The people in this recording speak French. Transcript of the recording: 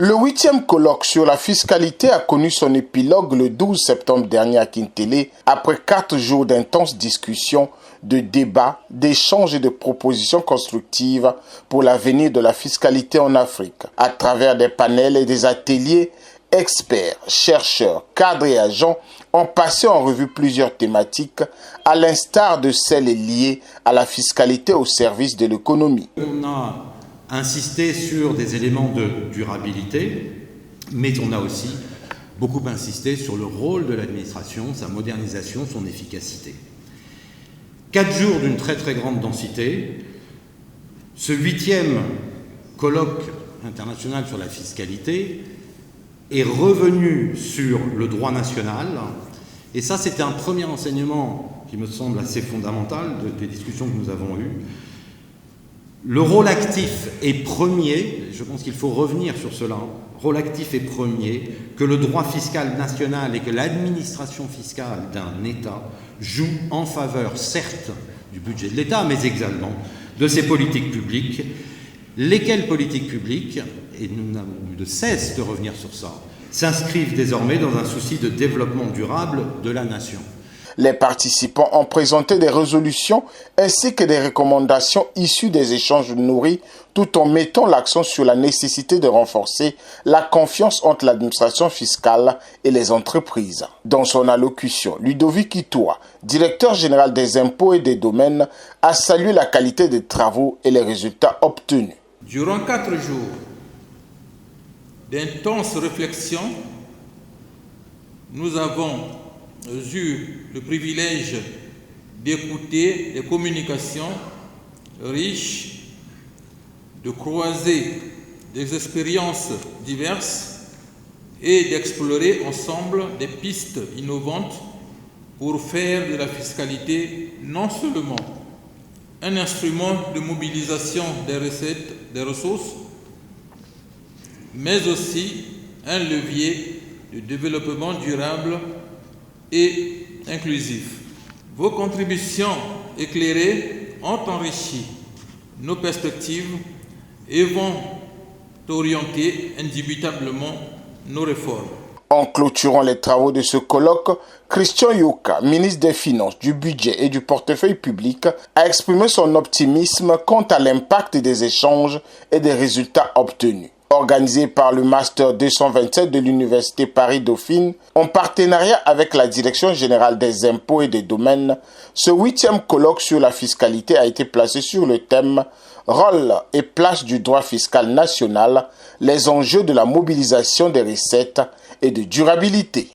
Le 8e colloque sur la fiscalité a connu son épilogue le 12 septembre dernier à Kintélé, après 4 jours d'intenses discussions, de débats, d'échanges et de propositions constructives pour l'avenir de la fiscalité en Afrique. À travers des panels et des ateliers, experts, chercheurs, cadres et agents ont passé en revue plusieurs thématiques, à l'instar de celles liées à la fiscalité au service de l'économie. On a insisté sur des éléments de durabilité, mais on a aussi beaucoup insisté sur le rôle de l'administration, sa modernisation, son efficacité. 4 jours d'une très grande densité, ce 8e colloque international sur la fiscalité est revenu sur le droit national, et ça c'était un premier enseignement qui me semble assez fondamental des discussions que nous avons eues. Le rôle actif est premier, je pense qu'il faut revenir sur cela, rôle actif est premier, que le droit fiscal national et que l'administration fiscale d'un État joue en faveur, certes, du budget de l'État, mais également de ses politiques publiques, lesquelles politiques publiques, et nous n'avons eu de cesse de revenir sur ça, s'inscrivent désormais dans un souci de développement durable de la nation. Les participants ont présenté des résolutions ainsi que des recommandations issues des échanges nourris, tout en mettant l'accent sur la nécessité de renforcer la confiance entre l'administration fiscale et les entreprises. Dans son allocution, Ludovic Itoua, directeur général des impôts et des domaines, a salué la qualité des travaux et les résultats obtenus. Durant 4 jours d'intenses réflexions, nous avons eu le privilège d'écouter des communications riches, de croiser des expériences diverses et d'explorer ensemble des pistes innovantes pour faire de la fiscalité non seulement un instrument de mobilisation des recettes, des ressources, mais aussi un levier de développement durable et inclusif. Vos contributions éclairées ont enrichi nos perspectives et vont orienter indubitablement nos réformes. En clôturant les travaux de ce colloque, Christian Yoka, ministre des Finances, du Budget et du Portefeuille public, a exprimé son optimisme quant à l'impact des échanges et des résultats obtenus. Organisé par le Master 227 de l'Université Paris-Dauphine, en partenariat avec la Direction générale des impôts et des domaines, ce 8e colloque sur la fiscalité a été placé sur le thème « Rôle et place du droit fiscal national, les enjeux de la mobilisation des recettes et de durabilité ».